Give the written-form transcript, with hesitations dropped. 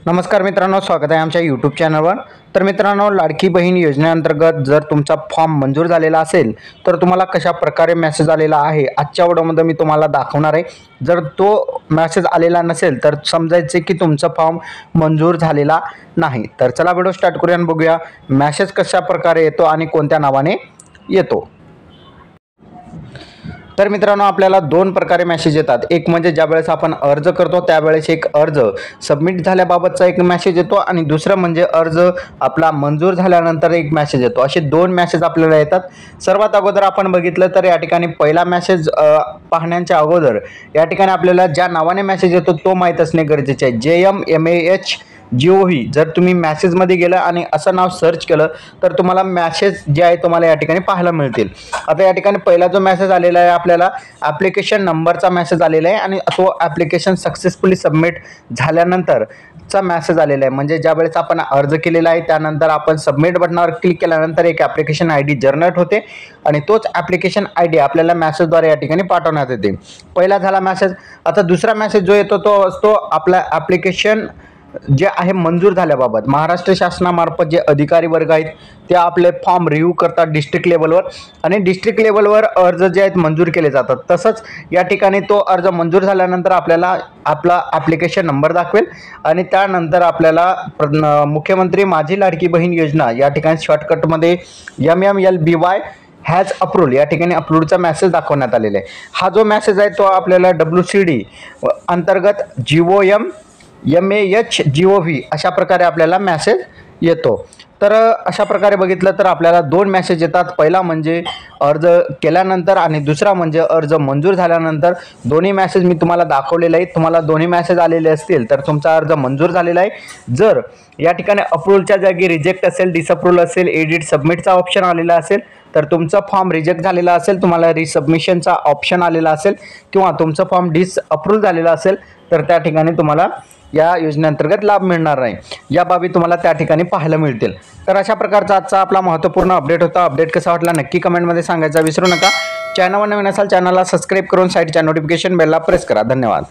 नमस्कार मित्रांनो, स्वागत आहे आमच्या यूट्यूब चॅनलवर। तर मित्रांनो, लाडकी बहीण योजनेअंतर्गत जर तुमचा फॉर्म मंजूर झालेला असेल तर तुम्हाला कशा प्रकारे मेसेज आलेला आहे आजच्या व्हिडिओमध्ये मी तुम्हाला दाखवणार आहे। जर तो मेसेज आलेला नसेल तर समजायचे की तुमचा फॉर्म मंजूर झालेला नाही। तर चला व्हिडिओ स्टार्ट करूया आणि बघूया मेसेज कशा प्रकारे येतो आणि कोणत्या नावाने येतो। तर मित्रांनो, आपल्याला दोन प्रकारे मेसेज येतात। एक म्हणजे ज्यावेळेस आपण अर्ज करतो त्यावेळेस एक अर्ज सबमिट झाल्याबाबतचा एक मेसेज येतो आणि दुसरं म्हणजे अर्ज आपला मंजूर झाल्यानंतर एक मेसेज येतो। असे दोन मेसेज आपल्याला येतात। सर्वात अगोदर आपण बघितलं तर या ठिकाणी पहिला मेसेज पाहण्याच्या अगोदर या ठिकाणी आपल्याला ज्या नावाने मेसेज येतो तो माहीत असणे गरजेचे आहे। JMMAHGOV जर तुम्ही मेसेजमध्ये गेलं आणि असं नाव सर्च केलं तर तुम्हाला मेसेज जे आहे तुम्हाला या ठिकाणी पाहायला मिळतील। आता या ठिकाणी पहिला जो मेसेज आलेला आहे आपल्याला ॲप्लिकेशन नंबरचा मेसेज आलेला आहे आणि तो ॲप्लिकेशन सक्सेसफुली सबमिट झाल्यानंतरचा मेसेज आलेला आहे। म्हणजे ज्यावेळेस आपण अर्ज केलेला आहे त्यानंतर आपण सबमिट बटनावर क्लिक केल्यानंतर एक ॲप्लिकेशन ID जनरेट होते आणि तोच ॲप्लिकेशन ID आपल्याला मेसेजद्वारे या ठिकाणी पाठवण्यात येते। पहिला झाला मेसेज। आता दुसरा मेसेज जो येतो तो असतो आपला ॲप्लिकेशन जे आहे मंजूर झाल्याबाबत। महाराष्ट्र शासनामार्फत जे अधिकारी वर्ग आहेत ते आपले फॉर्म रिव्ह्यू करतात डिस्ट्रिक्ट लेवलवर आणि डिस्ट्रिक्ट लेवलवर अर्ज जे आहेत मंजूर केले जातात। तसंच या ठिकाणी तो अर्ज मंजूर झाल्यानंतर आपल्याला आपला ॲप्लिकेशन नंबर दाखवेल आणि त्यानंतर आपल्याला मुख्यमंत्री माझी लाडकी बहीण योजना या ठिकाणी शॉर्टकटमध्ये MMLBY हॅज अप्रूव्ड या ठिकाणी अप्रूव्डचा मेसेज दाखवण्यात आलेला आहे। हा जो मेसेज आहे तो आपल्याला WCD अंतर्गत GOMAHGOV अशा प्रकारे आपल्याला मेसेज येतो। तर अशा प्रकारे बघितलं तर आपल्याला दोन मेसेज येतात। पहिला म्हणजे अर्ज केल्यानंतर आणि दुसरा म्हणजे अर्ज मंजूर झाल्यानंतर। दोन्ही मेसेज मी तुम्हाला दाखवलेले आहेत। तुम्हाला दोन्ही मेसेज आलेले असतील तर तुमचा अर्ज मंजूर झालेला आहे। जर या ठिकाणी अप्रूव्हलच्या जागी रिजेक्ट असेल, डिसअप्रूव्हल असेल, एडिट सबमिटचा ऑप्शन आलेला असेल तर तुमचा फॉर्म रिजेक्ट झालेला असेल, तुम्हाला रिसबमिशनचा ऑप्शन आलेला असेल किंवा तुमचा फॉर्म डिसअप्रूव्ह झालेला असेल तर त्या ठिकाणी तुम्हाला या योजनेअंतर्गत लाभ मिळणार नाही। या बाबी तुम्हाला त्या ठिकाणी पाहायला मिळतील। तर अशा प्रकारचा आजचा आपला महत्त्वपूर्ण अपडेट होता। अपडेट कसा वाटला नक्की कमेंटमध्ये सांगायचा विसरू नका। चॅनलवर नवीन असाल चॅनलला सबस्क्राईब करून साईडच्या नोटिफिकेशन बेलला प्रेस करा। धन्यवाद।